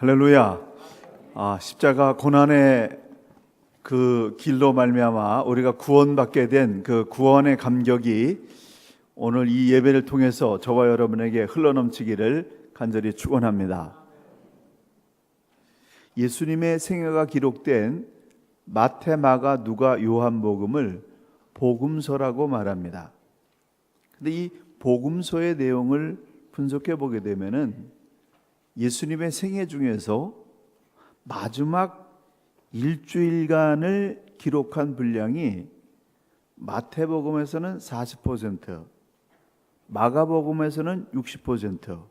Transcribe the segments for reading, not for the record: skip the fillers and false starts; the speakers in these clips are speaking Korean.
할렐루야. 십자가 고난의 그 길로 말미암아 우리가 구원받게 된 그 구원의 감격이 오늘 이 예배를 통해서 저와 여러분에게 흘러넘치기를 간절히 축원합니다. 예수님의 생애가 기록된 마태, 마가, 누가, 요한복음을 복음서라고 말합니다. 근데 이 복음서의 내용을 분석해 보게 되면은 예수님의 생애 중에서 마지막 일주일간을 기록한 분량이 마태복음에서는 40%, 마가복음에서는 60%,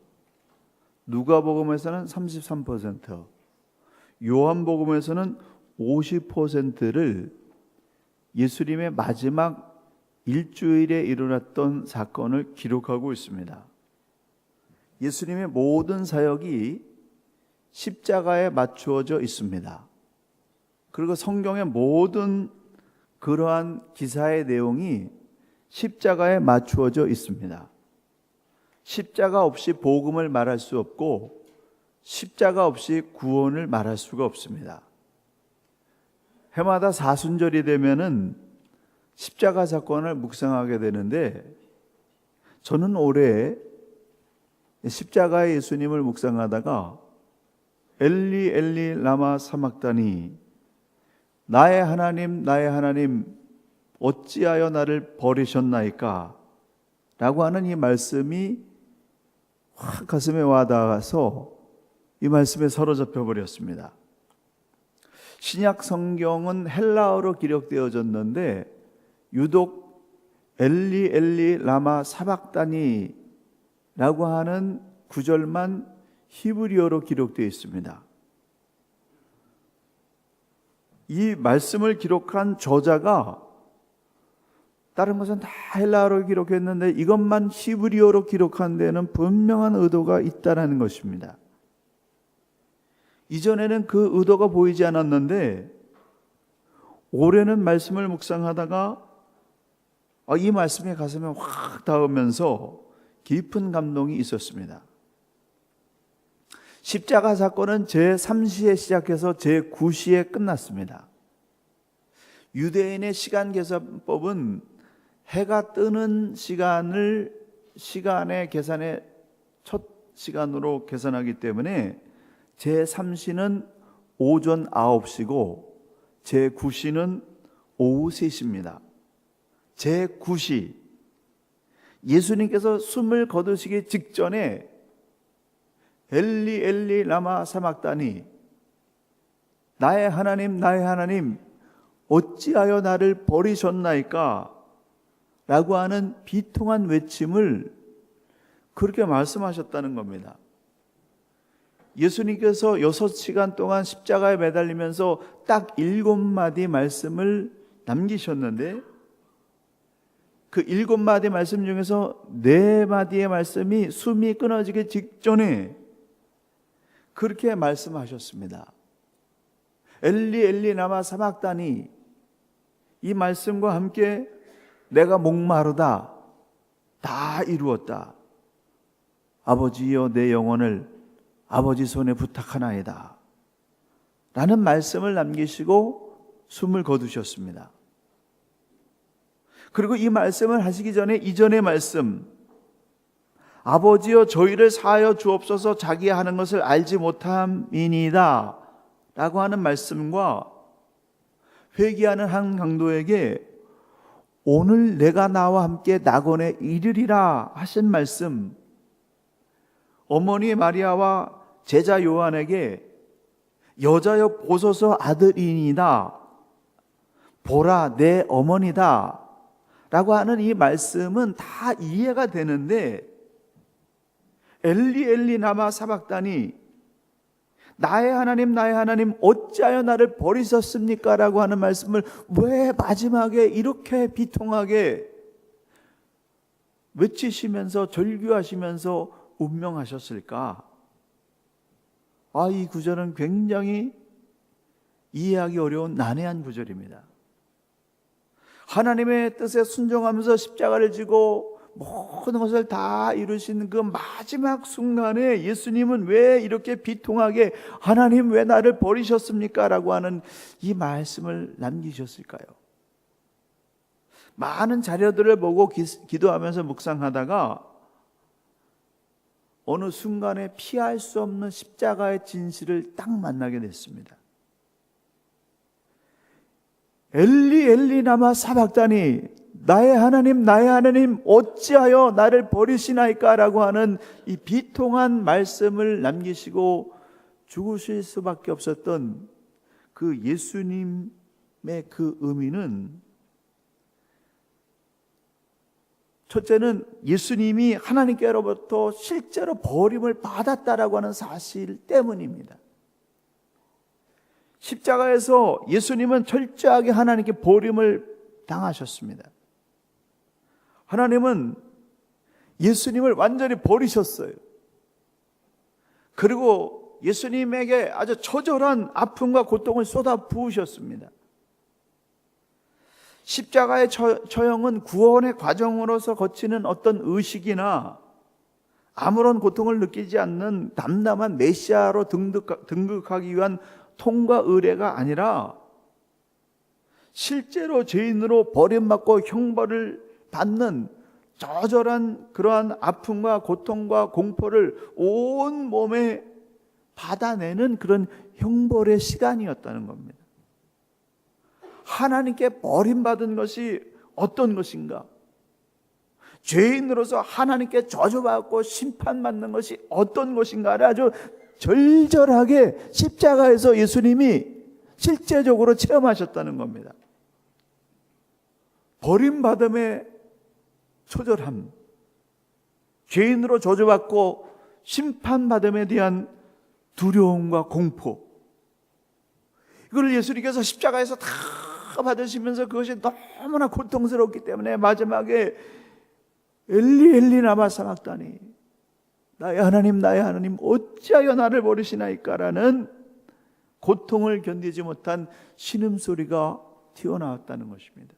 누가복음에서는 33%, 요한복음에서는 50%를 예수님의 마지막 일주일에 일어났던 사건을 기록하고 있습니다. 예수님의 모든 사역이 십자가에 맞추어져 있습니다. 그리고 성경의 모든 그러한 기사의 내용이 십자가에 맞추어져 있습니다. 십자가 없이 복음을 말할 수 없고 십자가 없이 구원을 말할 수가 없습니다. 해마다 사순절이 되면은 십자가 사건을 묵상하게 되는데 저는 올해 십자가의 예수님을 묵상하다가 엘리 엘리 라마 사막다니 나의 하나님 어찌하여 나를 버리셨나이까 라고 하는 이 말씀이 확 가슴에 와닿아서 이 말씀에 사로잡혀 버렸습니다. 신약 성경은 헬라어로 기록되어졌는데 유독 엘리 엘리 라마 사박다니 라고 하는 구절만 히브리어로 기록되어 있습니다. 이 말씀을 기록한 저자가 다른 것은 다 헬라어로 기록했는데 이것만 히브리어로 기록한 데는 분명한 의도가 있다는 것입니다. 이전에는 그 의도가 보이지 않았는데 올해는 말씀을 묵상하다가 이 말씀이 가슴에 확 닿으면서 깊은 감동이 있었습니다. 십자가 사건은 제3시에 시작해서 제9시에 끝났습니다. 유대인의 시간 계산법은 해가 뜨는 시간의 계산의 첫 시간으로 계산하기 때문에 제3시는 오전 9시고 제9시는 오후 3시입니다. 제9시 예수님께서 숨을 거두시기 직전에 엘리 엘리 라마 사막다니 나의 하나님 어찌하여 나를 버리셨나이까 라고 하는 비통한 외침을 그렇게 말씀하셨다는 겁니다. 예수님께서 6시간 동안 십자가에 매달리면서 딱 7마디 말씀을 남기셨는데 그 7마디 말씀 중에서 4마디의 말씀이 숨이 끊어지기 직전에 그렇게 말씀하셨습니다. 엘리 엘리 라마 사막다니 이 말씀과 함께 내가 목마르다 다 이루었다. 아버지여 내 영혼을 아버지 손에 부탁하나이다 라는 말씀을 남기시고 숨을 거두셨습니다. 그리고 이 말씀을 하시기 전에 이전의 말씀 아버지여 저희를 사하여 주옵소서 자기가 하는 것을 알지 못함이니이다 라고 하는 말씀과 회개하는 한 강도에게 오늘 내가 나와 함께 낙원에 이르리라 하신 말씀, 어머니 마리아와 제자 요한에게 여자여 보소서 아들이니이다 보라 내 어머니다 라고 하는 이 말씀은 다 이해가 되는데 엘리 엘리 라마 사박다니 나의 하나님 어찌하여 나를 버리셨습니까? 라고 하는 말씀을 왜 마지막에 이렇게 비통하게 외치시면서 절규하시면서 운명하셨을까? 이 구절은 굉장히 이해하기 어려운 난해한 구절입니다. 하나님의 뜻에 순종하면서 십자가를 지고 모든 것을 다 이루신 그 마지막 순간에 예수님은 왜 이렇게 비통하게 하나님 왜 나를 버리셨습니까? 라고 하는 이 말씀을 남기셨을까요? 많은 자료들을 보고 기도하면서 묵상하다가 어느 순간에 피할 수 없는 십자가의 진실을 딱 만나게 됐습니다. 엘리 엘리 라마 사박다니, 나의 하나님 어찌하여 나를 버리시나이까? 라고 하는 이 비통한 말씀을 남기시고 죽으실 수밖에 없었던 그 예수님의 그 의미는, 첫째는 예수님이 하나님께로부터 실제로 버림을 받았다라고 하는 사실 때문입니다. 십자가에서 예수님은 철저하게 하나님께 버림을 당하셨습니다. 하나님은 예수님을 완전히 버리셨어요. 그리고 예수님에게 아주 처절한 아픔과 고통을 쏟아 부으셨습니다. 십자가의 처형은 구원의 과정으로서 거치는 어떤 의식이나 아무런 고통을 느끼지 않는 담담한 메시아로 등극하기 위한 통과 의례가 아니라 실제로 죄인으로 버림받고 형벌을 받는 처절한 그러한 아픔과 고통과 공포를 온 몸에 받아내는 그런 형벌의 시간이었다는 겁니다. 하나님께 버림받은 것이 어떤 것인가? 죄인으로서 하나님께 저주받고 심판받는 것이 어떤 것인가를 아주 절절하게 십자가에서 예수님이 실제적으로 체험하셨다는 겁니다. 버림받음의 처절함, 죄인으로 저주받고 심판받음에 대한 두려움과 공포, 이걸 예수님께서 십자가에서 다 받으시면서 그것이 너무나 고통스럽기 때문에 마지막에 엘리 엘리 라마 사박다니, 나의 하나님 어찌하여 나를 버리시나이까? 라는 고통을 견디지 못한 신음소리가 튀어나왔다는 것입니다.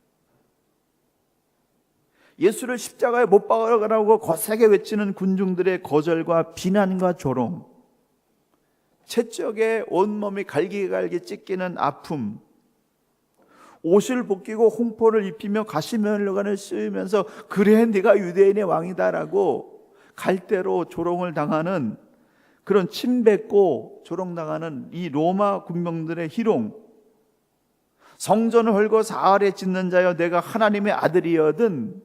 예수를 십자가에 못 박으라고 거세게 외치는 군중들의 거절과 비난과 조롱, 채찍에 온몸이 갈기갈기 찢기는 아픔, 옷을 벗기고 홍포를 입히며 가시면류관을 씌우면서 그래 네가 유대인의 왕이다라고 갈대로 조롱을 당하는 그런 침뱉고 조롱당하는 이 로마 군병들의 희롱, 성전을 헐고 사흘에 짓는 자여 내가 하나님의 아들이여든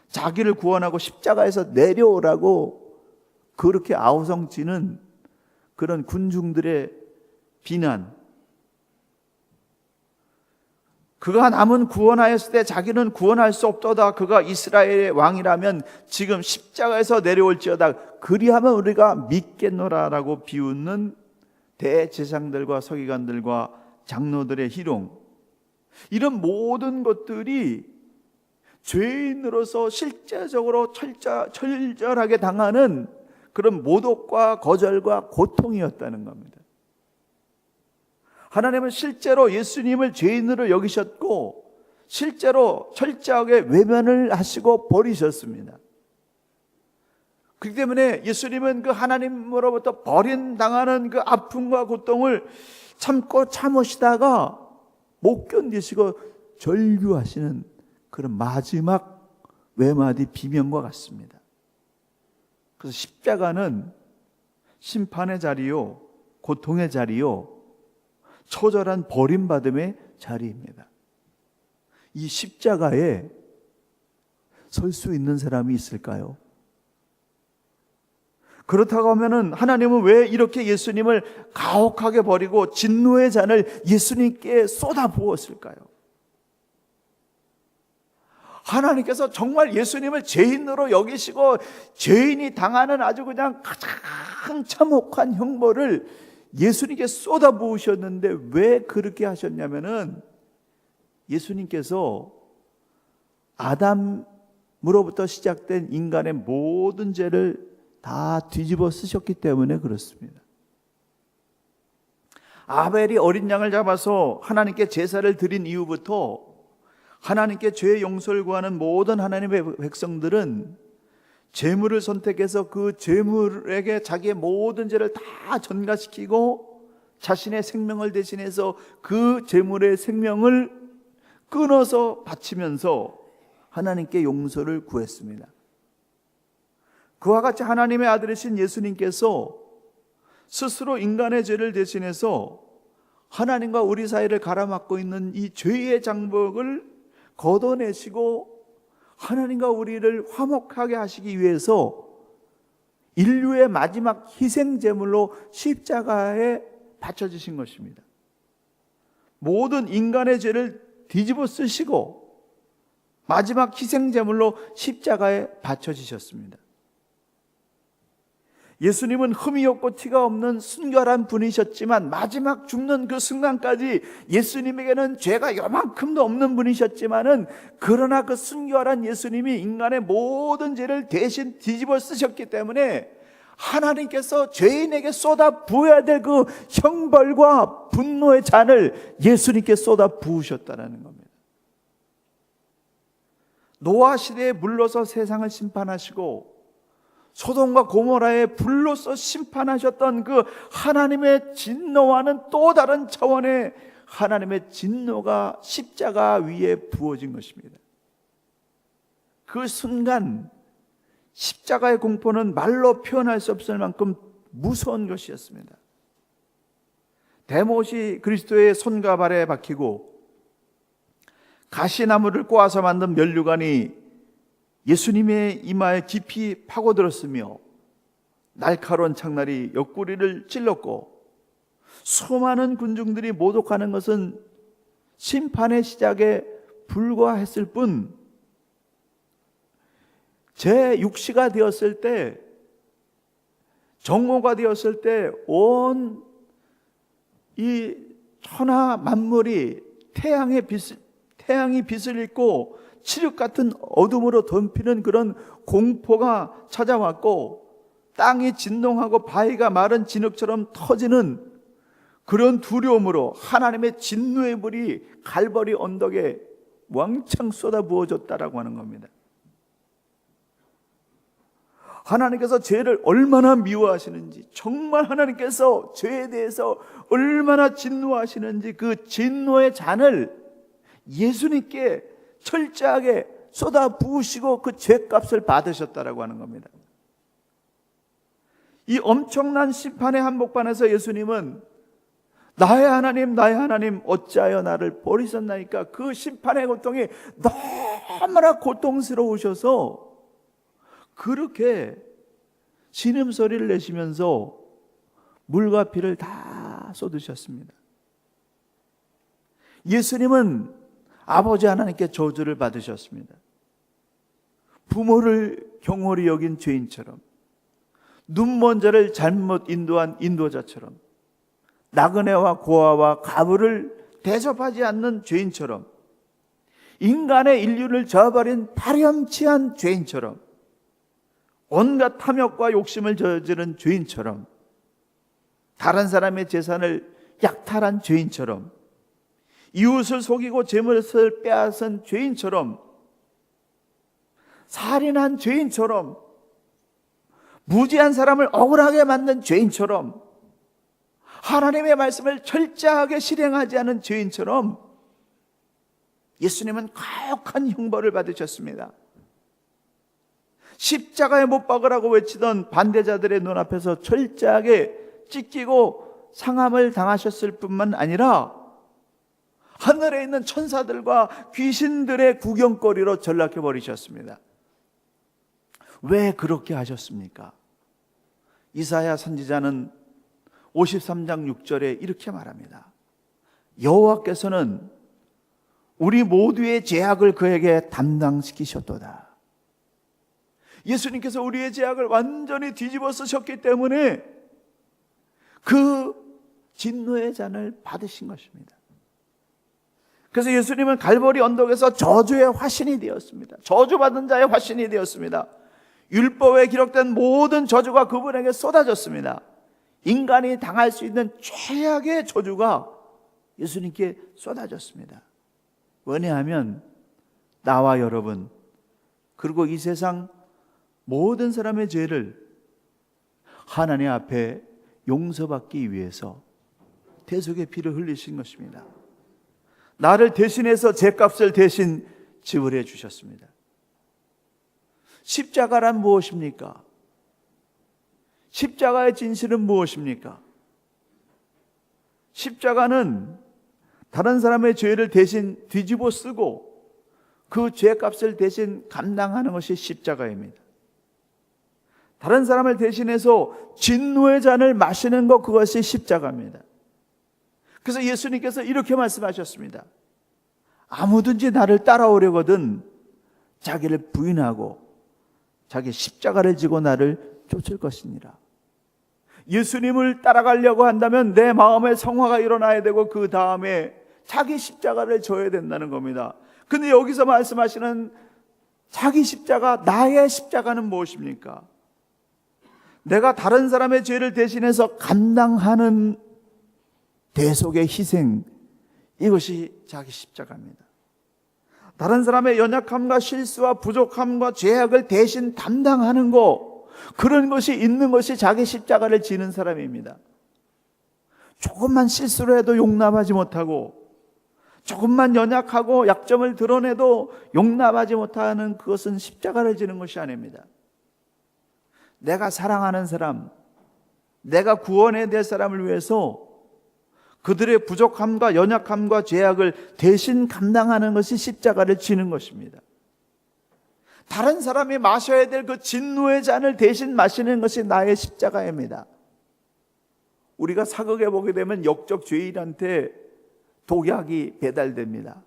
자기를 구원하고 십자가에서 내려오라고 그렇게 아우성치는 그런 군중들의 비난, 그가 남은 구원하였을 때 자기는 구원할 수 없도다, 그가 이스라엘의 왕이라면 지금 십자가에서 내려올지어다, 그리하면 우리가 믿겠노라라고 비웃는 대제사장들과 서기관들과 장로들의 희롱, 이런 모든 것들이 죄인으로서 실제적으로 철저하게 당하는 그런 모독과 거절과 고통이었다는 겁니다. 하나님은 실제로 예수님을 죄인으로 여기셨고 실제로 철저하게 외면을 하시고 버리셨습니다. 그렇기 때문에 예수님은 그 하나님으로부터 버림당하는 그 아픔과 고통을 참으시다가 못 견디시고 절규하시는 그런 마지막 외마디 비명과 같습니다. 그래서 십자가는 심판의 자리요, 고통의 자리요, 처절한 버림받음의 자리입니다. 이 십자가에 설 수 있는 사람이 있을까요? 그렇다고 하면은 하나님은 왜 이렇게 예수님을 가혹하게 버리고 진노의 잔을 예수님께 쏟아 부었을까요? 하나님께서 정말 예수님을 죄인으로 여기시고 죄인이 당하는 아주 그냥 가장 참혹한 형벌을 예수님께 쏟아부으셨는데 왜 그렇게 하셨냐면은 예수님께서 아담으로부터 시작된 인간의 모든 죄를 다 뒤집어 쓰셨기 때문에 그렇습니다. 아벨이 어린 양을 잡아서 하나님께 제사를 드린 이후부터 하나님께 죄의 용서를 구하는 모든 하나님의 백성들은 재물을 선택해서 그 재물에게 자기의 모든 죄를 다 전가시키고 자신의 생명을 대신해서 그 재물의 생명을 끊어서 바치면서 하나님께 용서를 구했습니다. 그와 같이 하나님의 아들이신 예수님께서 스스로 인간의 죄를 대신해서 하나님과 우리 사이를 가로막고 있는 이 죄의 장벽을 걷어내시고 하나님과 우리를 화목하게 하시기 위해서 인류의 마지막 희생 제물로 십자가에 바쳐지신 것입니다. 모든 인간의 죄를 뒤집어 쓰시고 마지막 희생 제물로 십자가에 바쳐지셨습니다. 예수님은 흠이 없고 티가 없는 순결한 분이셨지만 마지막 죽는 그 순간까지 예수님에게는 죄가 요만큼도 없는 분이셨지만은 그러나 그 순결한 예수님이 인간의 모든 죄를 대신 뒤집어 쓰셨기 때문에 하나님께서 죄인에게 쏟아 부어야 될 그 형벌과 분노의 잔을 예수님께 쏟아 부으셨다는 겁니다. 노아 시대에 물로서 세상을 심판하시고 소돔과 고모라의 불로서 심판하셨던 그 하나님의 진노와는 또 다른 차원의 하나님의 진노가 십자가 위에 부어진 것입니다. 그 순간 십자가의 공포는 말로 표현할 수 없을 만큼 무서운 것이었습니다. 대못이 그리스도의 손과 발에 박히고 가시나무를 꼬아서 만든 면류관이 예수님의 이마에 깊이 파고들었으며 날카로운 창날이 옆구리를 찔렀고 수많은 군중들이 모독하는 것은 심판의 시작에 불과했을 뿐 제6시가 되었을 때, 정오가 되었을 때 온 이 천하 만물이 태양이 빛을 잃고 칠흑 같은 어둠으로 덮이는 그런 공포가 찾아왔고 땅이 진동하고 바위가 마른 진흙처럼 터지는 그런 두려움으로 하나님의 진노의 불이 갈보리 언덕에 왕창 쏟아부어졌다라고 하는 겁니다. 하나님께서 죄를 얼마나 미워하시는지, 정말 하나님께서 죄에 대해서 얼마나 진노하시는지 그 진노의 잔을 예수님께 철저하게 쏟아 부으시고 그 죄값을 받으셨다라고 하는 겁니다. 이 엄청난 심판의 한복판에서 예수님은 나의 하나님 어찌하여 나를 버리셨나이까, 그 심판의 고통이 너무나 고통스러우셔서 그렇게 신음소리를 내시면서 물과 피를 다 쏟으셨습니다. 예수님은 아버지 하나님께 저주를 받으셨습니다. 부모를 경홀히 여긴 죄인처럼, 눈먼 자를 잘못 인도한 인도자처럼, 나그네와 고아와 가부를 대접하지 않는 죄인처럼, 인간의 인류를 저버린 파렴치한 죄인처럼, 온갖 탐욕과 욕심을 저지른 죄인처럼, 다른 사람의 재산을 약탈한 죄인처럼, 이웃을 속이고 재물을 빼앗은 죄인처럼, 살인한 죄인처럼, 무지한 사람을 억울하게 만든 죄인처럼, 하나님의 말씀을 철저하게 실행하지 않은 죄인처럼 예수님은 가혹한 형벌을 받으셨습니다. 십자가에 못 박으라고 외치던 반대자들의 눈앞에서 철저하게 찢기고 상함을 당하셨을 뿐만 아니라 하늘에 있는 천사들과 귀신들의 구경거리로 전락해 버리셨습니다. 왜 그렇게 하셨습니까? 이사야 선지자는 53장 6절에 이렇게 말합니다. 여호와께서는 우리 모두의 죄악을 그에게 담당시키셨도다. 예수님께서 우리의 죄악을 완전히 뒤집어 쓰셨기 때문에 그 진노의 잔을 받으신 것입니다. 그래서 예수님은 갈보리 언덕에서 저주의 화신이 되었습니다. 저주받은 자의 화신이 되었습니다. 율법에 기록된 모든 저주가 그분에게 쏟아졌습니다. 인간이 당할 수 있는 최악의 저주가 예수님께 쏟아졌습니다. 왜냐하면 나와 여러분, 그리고 이 세상 모든 사람의 죄를 하나님 앞에 용서받기 위해서 대속의 피를 흘리신 것입니다. 나를 대신해서 죄값을 대신 지불해 주셨습니다. 십자가란 무엇입니까? 십자가의 진실은 무엇입니까? 십자가는 다른 사람의 죄를 대신 뒤집어 쓰고 그 죄값을 대신 감당하는 것이 십자가입니다. 다른 사람을 대신해서 진노의 잔을 마시는 것, 그것이 십자가입니다. 그래서 예수님께서 이렇게 말씀하셨습니다. 아무든지 나를 따라오려거든 자기를 부인하고 자기 십자가를 지고 나를 쫓을 것이니라. 예수님을 따라가려고 한다면 내 마음에 성화가 일어나야 되고 그 다음에 자기 십자가를 져야 된다는 겁니다. 근데 여기서 말씀하시는 자기 십자가, 나의 십자가는 무엇입니까? 내가 다른 사람의 죄를 대신해서 감당하는 대속의 희생, 이것이 자기 십자가입니다. 다른 사람의 연약함과 실수와 부족함과 죄악을 대신 담당하는 것, 그런 것이 있는 것이 자기 십자가를 지는 사람입니다. 조금만 실수를 해도 용납하지 못하고, 조금만 연약하고 약점을 드러내도 용납하지 못하는 그것은 십자가를 지는 것이 아닙니다. 내가 사랑하는 사람, 내가 구원해야 될 사람을 위해서 그들의 부족함과 연약함과 죄악을 대신 감당하는 것이 십자가를 지는 것입니다. 다른 사람이 마셔야 될 그 진노의 잔을 대신 마시는 것이 나의 십자가입니다. 우리가 사극에 보게 되면 역적 죄인한테 독약이 배달됩니다.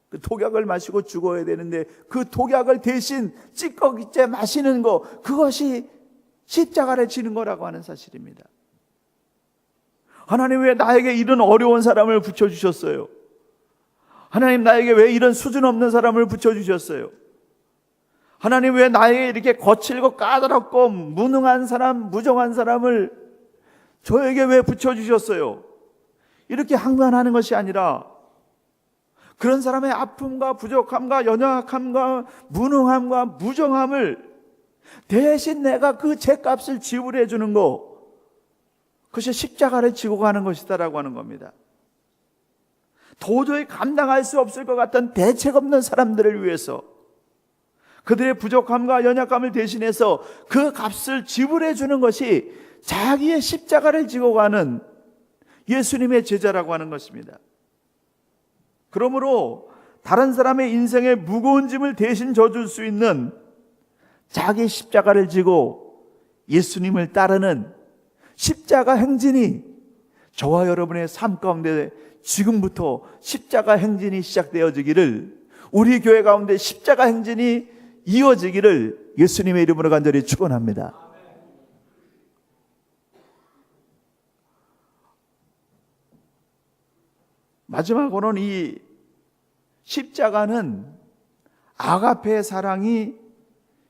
그 독약을 마시고 죽어야 되는데 그 독약을 대신 찌꺼기째 마시는 것, 그것이 십자가를 지는 거라고 하는 사실입니다. 하나님 왜 나에게 이런 어려운 사람을 붙여주셨어요? 하나님 나에게 왜 이런 수준 없는 사람을 붙여주셨어요? 하나님 왜 나에게 이렇게 거칠고 까다롭고 무능한 사람, 무정한 사람을 저에게 왜 붙여주셨어요? 이렇게 항변하는 것이 아니라 그런 사람의 아픔과 부족함과 연약함과 무능함과 무정함을 대신 내가 그 죄값을 지불해 주는 것, 그것이 십자가를 지고 가는 것이다라고 하는 겁니다. 도저히 감당할 수 없을 것 같은 대책 없는 사람들을 위해서 그들의 부족함과 연약함을 대신해서 그 값을 지불해 주는 것이 자기의 십자가를 지고 가는 예수님의 제자라고 하는 것입니다. 그러므로 다른 사람의 인생의 무거운 짐을 대신 져줄 수 있는 자기 십자가를 지고 예수님을 따르는 십자가 행진이 저와 여러분의 삶 가운데 지금부터 십자가 행진이 시작되어지기를, 우리 교회 가운데 십자가 행진이 이어지기를 예수님의 이름으로 간절히 축원합니다. 마지막으로는 이 십자가는 아가페의 사랑이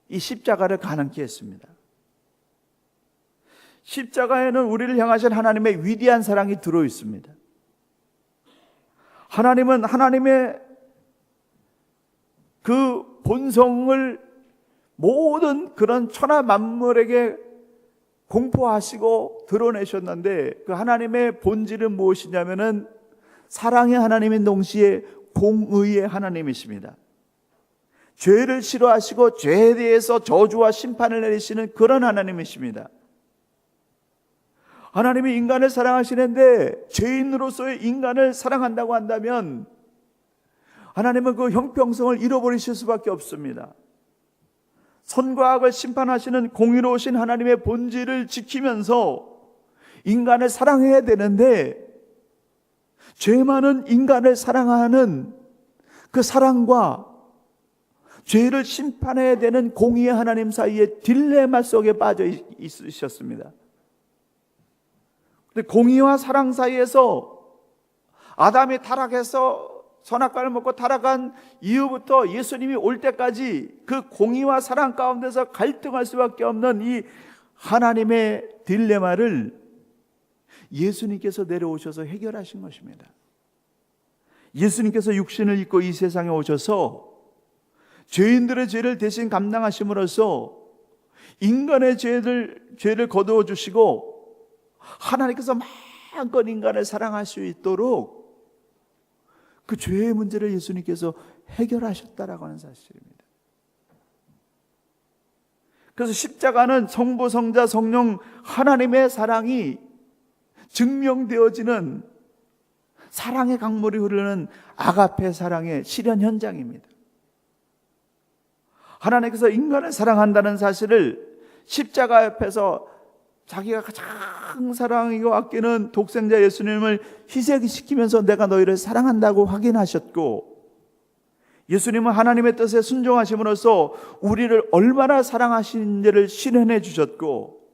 이 십자가를 가능케 했습니다. 십자가에는 우리를 향하신 하나님의 위대한 사랑이 들어 있습니다. 하나님은 하나님의 그 본성을 모든 그런 천하 만물에게 공포하시고 드러내셨는데, 그 하나님의 본질은 무엇이냐면은 사랑의 하나님인 동시에 공의의 하나님이십니다. 죄를 싫어하시고 죄에 대해서 저주와 심판을 내리시는 그런 하나님이십니다. 하나님이 인간을 사랑하시는데 죄인으로서의 인간을 사랑한다고 한다면 하나님은 그 형평성을 잃어버리실 수밖에 없습니다. 선과 악을 심판하시는 공의로우신 하나님의 본질을 지키면서 인간을 사랑해야 되는데, 죄 많은 인간을 사랑하는 그 사랑과 죄를 심판해야 되는 공의의 하나님 사이에 딜레마 속에 빠져 있으셨습니다. 근데 공의와 사랑 사이에서 아담이 타락해서 선악과를 먹고 타락한 이후부터 예수님이 올 때까지 그 공의와 사랑 가운데서 갈등할 수밖에 없는 이 하나님의 딜레마를 예수님께서 내려오셔서 해결하신 것입니다. 예수님께서 육신을 입고 이 세상에 오셔서 죄인들의 죄를 대신 감당하심으로써 인간의 죄를 거두어 주시고 하나님께서 마음껏 인간을 사랑할 수 있도록 그 죄의 문제를 예수님께서 해결하셨다라고 하는 사실입니다. 그래서 십자가는 성부, 성자, 성령 하나님의 사랑이 증명되어지는 사랑의 강물이 흐르는 아가페 사랑의 실현 현장입니다. 하나님께서 인간을 사랑한다는 사실을 십자가 앞에서 자기가 가장 사랑이고 아끼는 독생자 예수님을 희생시키면서 내가 너희를 사랑한다고 확인하셨고, 예수님은 하나님의 뜻에 순종하심으로써 우리를 얼마나 사랑하시는지를 실현해 주셨고,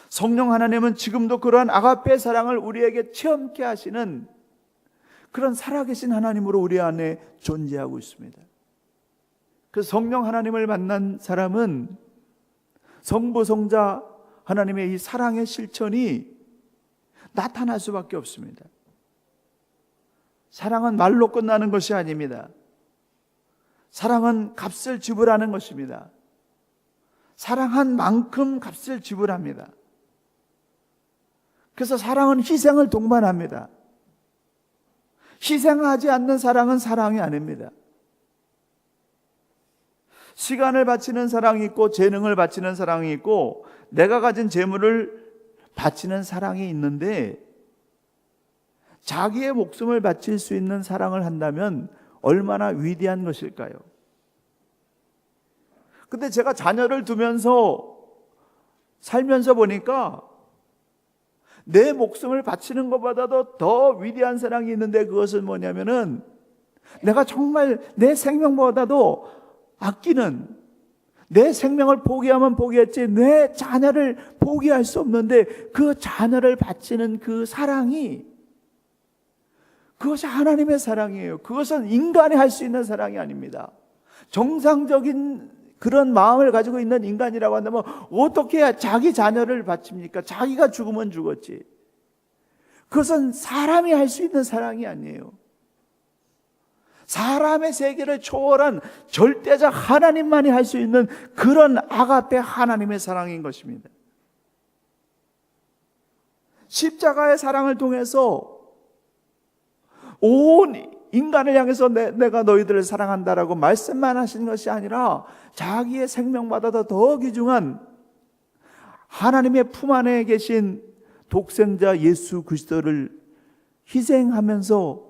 성령 하나님은 지금도 그러한 아가페 사랑을 우리에게 체험케 하시는 그런 살아계신 하나님으로 우리 안에 존재하고 있습니다. 그 성령 하나님을 만난 사람은 성부, 성자 하나님의 이 사랑의 실천이 나타날 수밖에 없습니다. 사랑은 말로 끝나는 것이 아닙니다. 사랑은 값을 지불하는 것입니다. 사랑한 만큼 값을 지불합니다. 그래서 사랑은 희생을 동반합니다. 희생하지 않는 사랑은 사랑이 아닙니다. 시간을 바치는 사랑이 있고 재능을 바치는 사랑이 있고 내가 가진 재물을 바치는 사랑이 있는데, 자기의 목숨을 바칠 수 있는 사랑을 한다면 얼마나 위대한 것일까요? 근데 제가 자녀를 두면서 살면서 보니까 내 목숨을 바치는 것보다도 더 위대한 사랑이 있는데, 그것은 뭐냐면은 내가 정말 내 생명보다도 아끼는, 내 생명을 포기하면 포기했지 내 자녀를 포기할 수 없는데 그 자녀를 바치는 그 사랑이, 그것이 하나님의 사랑이에요. 그것은 인간이 할 수 있는 사랑이 아닙니다. 정상적인 그런 마음을 가지고 있는 인간이라고 한다면 어떻게 자기 자녀를 바칩니까? 자기가 죽으면 죽었지. 그것은 사람이 할 수 있는 사랑이 아니에요. 사람의 세계를 초월한 절대적 하나님만이 할 수 있는 그런 아가페 하나님의 사랑인 것입니다. 십자가의 사랑을 통해서 온 인간을 향해서 내가 너희들을 사랑한다라고 말씀만 하신 것이 아니라 자기의 생명보다도 더 귀중한 하나님의 품 안에 계신 독생자 예수 그리스도를 희생하면서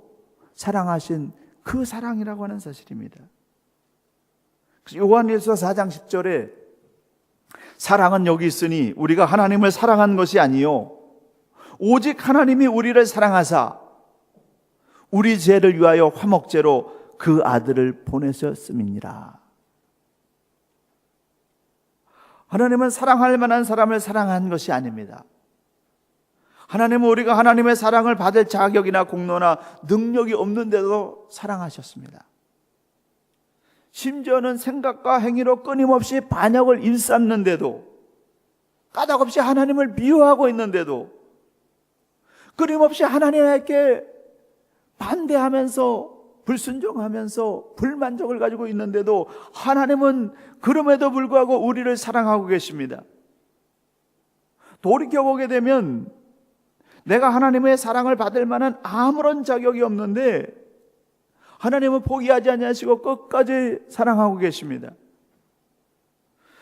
사랑하신 그 사랑이라고 하는 사실입니다. 요한일서 4장 10절에 사랑은 여기 있으니 우리가 하나님을 사랑한 것이 아니요 오직 하나님이 우리를 사랑하사 우리 죄를 위하여 화목제로 그 아들을 보내셨음이니라. 하나님은 사랑할 만한 사람을 사랑한 것이 아닙니다. 하나님은 우리가 하나님의 사랑을 받을 자격이나 공로나 능력이 없는데도 사랑하셨습니다. 심지어는 생각과 행위로 끊임없이 반역을 일삼는데도, 까닭없이 하나님을 미워하고 있는데도, 끊임없이 하나님께 반대하면서 불순종하면서 불만족을 가지고 있는데도 하나님은 그럼에도 불구하고 우리를 사랑하고 계십니다. 돌이켜보게 되면 내가 하나님의 사랑을 받을 만한 아무런 자격이 없는데 하나님은 포기하지 않으시고 끝까지 사랑하고 계십니다.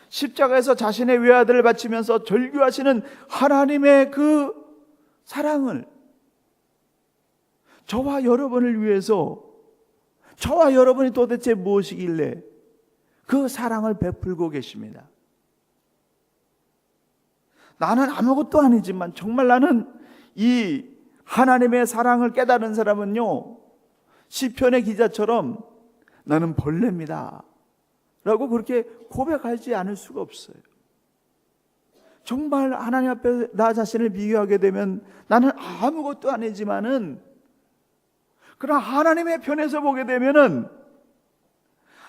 십자가에서 자신의 외아들을 바치면서 절규하시는 하나님의 그 사랑을 저와 여러분을 위해서, 저와 여러분이 도대체 무엇이길래 그 사랑을 베풀고 계십니다. 나는 아무것도 아니지만 정말 나는 이 하나님의 사랑을 깨달은 사람은요, 시편의 기자처럼 나는 벌레입니다 라고 그렇게 고백하지 않을 수가 없어요. 정말 하나님 앞에 나 자신을 비교하게 되면 나는 아무것도 아니지만은, 그러나 하나님의 편에서 보게 되면은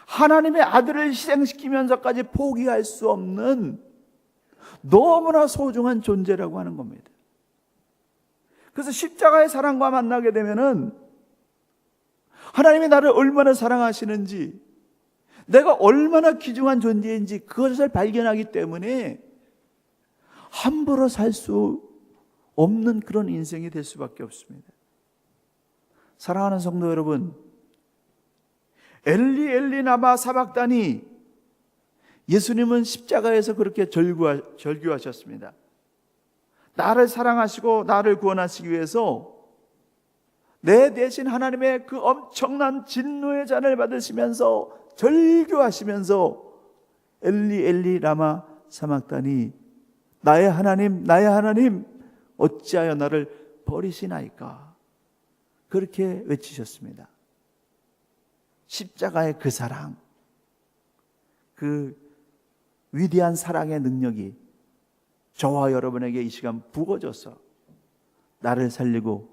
하나님의 아들을 희생시키면서까지 포기할 수 없는 너무나 소중한 존재라고 하는 겁니다. 그래서 십자가의 사랑과 만나게 되면은 하나님이 나를 얼마나 사랑하시는지, 내가 얼마나 귀중한 존재인지 그것을 발견하기 때문에 함부로 살 수 없는 그런 인생이 될 수밖에 없습니다. 사랑하는 성도 여러분, 엘리 엘리 라마 사박다니, 예수님은 십자가에서 그렇게 절규하셨습니다. 나를 사랑하시고 나를 구원하시기 위해서 내 대신 하나님의 그 엄청난 진노의 잔을 받으시면서 절규하시면서 엘리 엘리 라마 사박다니, 나의 하나님 나의 하나님 어찌하여 나를 버리시나이까, 그렇게 외치셨습니다. 십자가의 그 사랑, 그 위대한 사랑의 능력이 저와 여러분에게 이 시간 부어져서 나를 살리고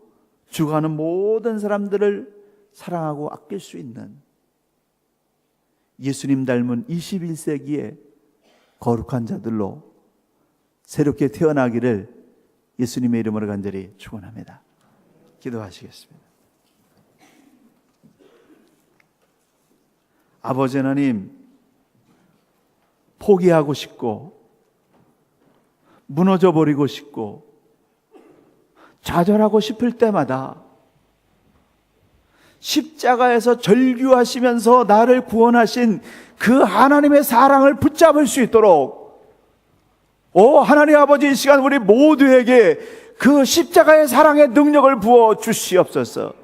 죽어가는 모든 사람들을 사랑하고 아낄 수 있는 예수님 닮은 21세기의 거룩한 자들로 새롭게 태어나기를 예수님의 이름으로 간절히 축원합니다. 기도하시겠습니다. 아버지 하나님, 포기하고 싶고 무너져 버리고 싶고 좌절하고 싶을 때마다 십자가에서 절규하시면서 나를 구원하신 그 하나님의 사랑을 붙잡을 수 있도록, 하나님 아버지, 이 시간 우리 모두에게 그 십자가의 사랑의 능력을 부어 주시옵소서.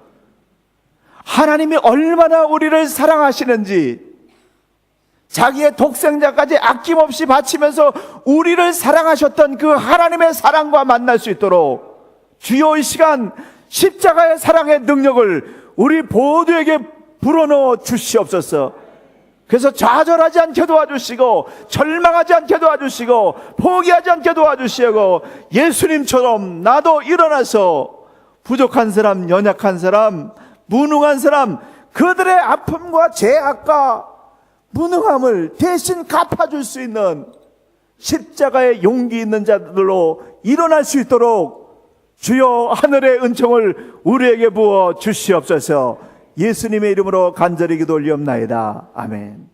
하나님이 얼마나 우리를 사랑하시는지, 자기의 독생자까지 아낌없이 바치면서 우리를 사랑하셨던 그 하나님의 사랑과 만날 수 있도록 주여 이 시간 십자가의 사랑의 능력을 우리 모두에게 불어넣어 주시옵소서. 그래서 좌절하지 않게 도와주시고 절망하지 않게 도와주시고 포기하지 않게 도와주시고, 예수님처럼 나도 일어나서 부족한 사람, 연약한 사람, 무능한 사람, 그들의 아픔과 죄악과 무능함을 대신 갚아줄 수 있는 십자가의 용기 있는 자들로 일어날 수 있도록 주여 하늘의 은총을 우리에게 부어 주시옵소서. 예수님의 이름으로 간절히 기도 올리옵나이다. 아멘.